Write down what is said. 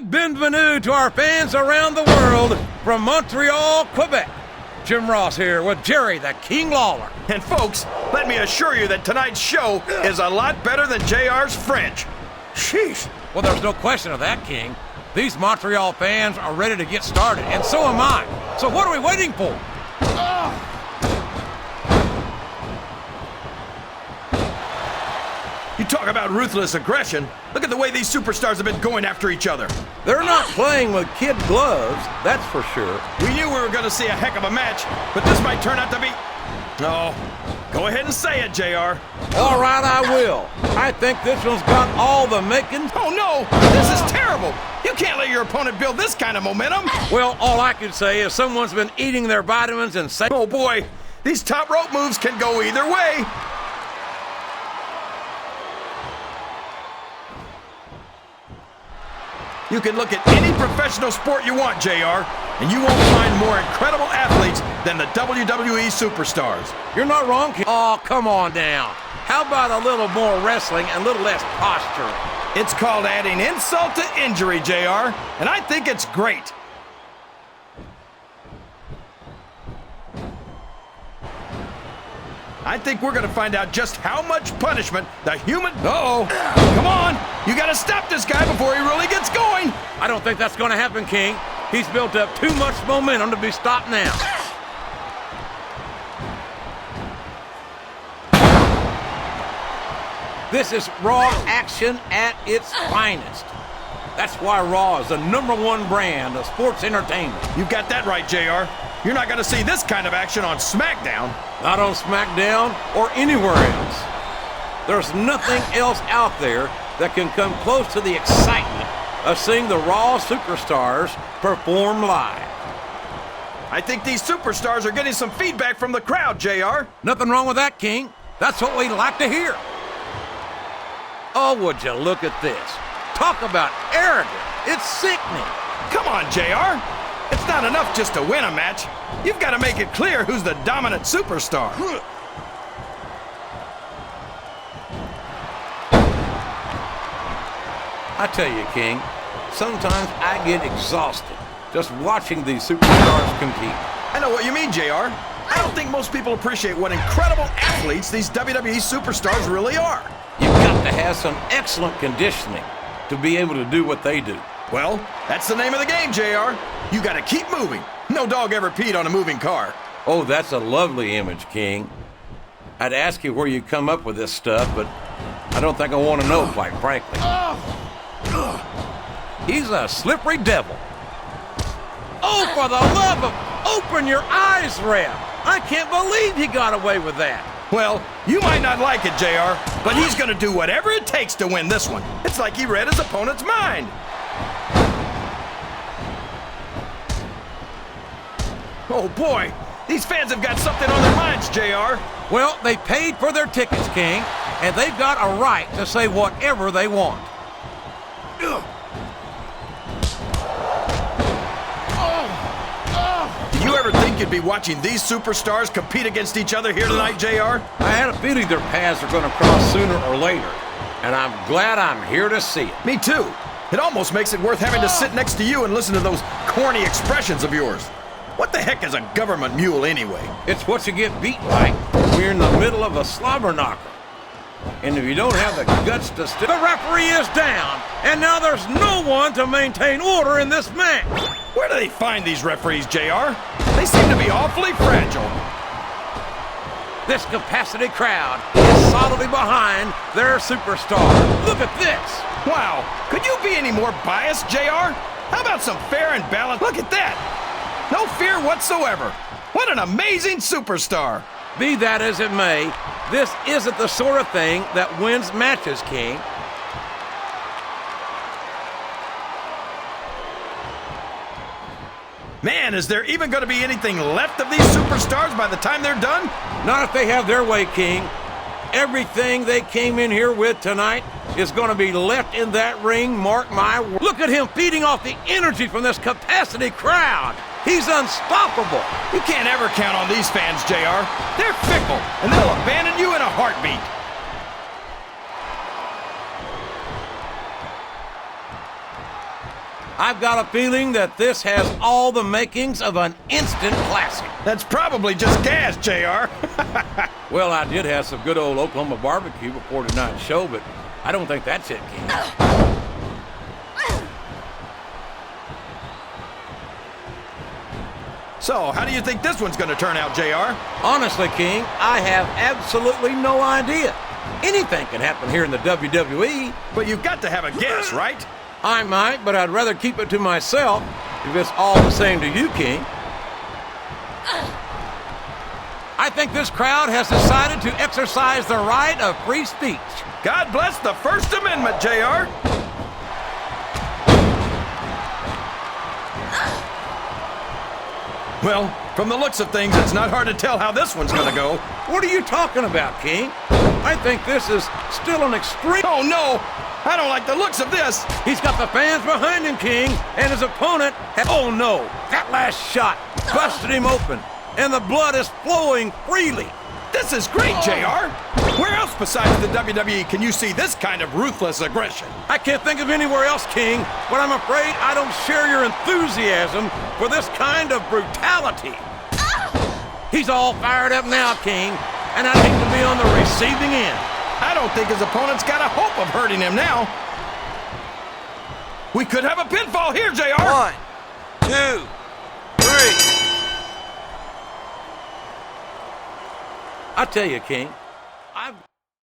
big bienvenue to our fans around the world from Montreal, Quebec. Jim Ross here with Jerry the King Lawler. And folks, let me assure you that tonight's show is a lot better than JR's French. Sheesh. Well, there's no question of that, King. These Montreal fans are ready to get started, and so am I. So what are we waiting for? You talk about ruthless aggression. Look at the way these superstars have been going after each other. They're not playing with kid gloves, that's for sure. We knew we were going to see a heck of a match, but this might turn out to be... Oh, go ahead and say it, JR. All right, I will. I think this one's got all the makings. Oh, no! This is terrible! You can't let your opponent build this kind of momentum. Well, all I can say is someone's been eating their vitamins and saying... Oh, boy. These top rope moves can go either way. You can look at any professional sport you want, JR, and you won't find more incredible athletes than the WWE superstars. You're not wrong, King. Oh, come on now. How about a little more wrestling and a little less posturing? It's called adding insult to injury, JR, and I think it's great. I think we're going to find out just how much punishment the human... Uh-oh. Come on. You got to stop this guy before he really gets going. I don't think that's going to happen, King. He's built up too much momentum to be stopped now. This is Raw action at its finest. That's why Raw is the #1 brand of sports entertainment. You got that right, JR. You're not going to see this kind of action on SmackDown. Not on SmackDown or anywhere else. There's nothing else out there that can come close to the excitement of seeing the Raw superstars perform live. I think these superstars are getting some feedback from the crowd, JR. Nothing wrong with that, King. That's what we like to hear. Oh, would you look at this. Talk about arrogant. It's sickening. Come on, JR. It's not enough just to win a match. You've got to make it clear who's the dominant superstar. I tell you, King, sometimes I get exhausted just watching these superstars compete. I know what you mean, JR. I don't think most people appreciate what incredible athletes these WWE superstars really are. You've got to have some excellent conditioning to be able to do what they do. Well, that's the name of the game, JR. You got to keep moving. No dog ever peed on a moving car. Oh, that's a lovely image, King. I'd ask you where you come up with this stuff, but I don't think I want to know, quite frankly. He's a slippery devil. Oh, for the love of... Open your eyes, Ref. I can't believe he got away with that. Well, you might not like it, JR, but he's going to do whatever it takes to win this one. It's like he read his opponent's mind. Oh, boy. These fans have got something on their minds, JR. Well, they paid for their tickets, King, and they've got a right to say whatever they want. Did you ever think you'd be watching these superstars compete against each other here tonight, JR? I had a feeling their paths are going to cross sooner or later, and I'm glad I'm here to see it. Me too. It almost makes it worth having to sit next to you and listen to those corny expressions of yours. What the heck is a government mule anyway? It's what you get beat by when you're in the middle of a slobber knocker. And if you don't have the guts to stick, the referee is down, and now there's no one to maintain order in this match. Where do they find these referees, JR? They seem to be awfully fragile. This capacity crowd is solidly behind their superstar. Look at this. Wow, could you be any more biased, JR? How about some fair and balanced? Look at that. No fear whatsoever. What an amazing superstar. Be that as it may, this isn't the sort of thing that wins matches, King. Man, is there even going to be anything left of these superstars by the time they're done? Not if they have their way, King. Everything they came in here with tonight is going to be left in that ring, mark my word. Look at him feeding off the energy from this capacity crowd. He's unstoppable. You can't ever count on these fans, JR. They're fickle, and they'll abandon you in a heartbeat. I've got a feeling that this has all the makings of an instant classic. That's probably just gas, JR. Well, I did have some good old Oklahoma barbecue before tonight's show, but I don't think that's it, King. So, how do you think this one's going to turn out, JR? Honestly, King, I have absolutely no idea. Anything can happen here in the WWE. But you've got to have a guess, right? I might, but I'd rather keep it to myself if it's all the same to you, King. I think this crowd has decided to exercise the right of free speech. God bless the First Amendment, JR. Well, from the looks of things, it's not hard to tell how this one's gonna go. What are you talking about, King? I think this is still an extreme... Oh, no! I don't like the looks of this! He's got the fans behind him, King, and his opponent... Oh, no! That last shot busted him open, and the blood is flowing freely. This is great, JR! Where else besides the WWE can you see this kind of ruthless aggression? I can't think of anywhere else, King, but I'm afraid I don't share your enthusiasm for this kind of brutality. He's all fired up now, King, and I'd hate to be on the receiving end. I don't think his opponent's got a hope of hurting him now. We could have a pinfall here, JR! 1, 2, 3. I tell you, King, I've...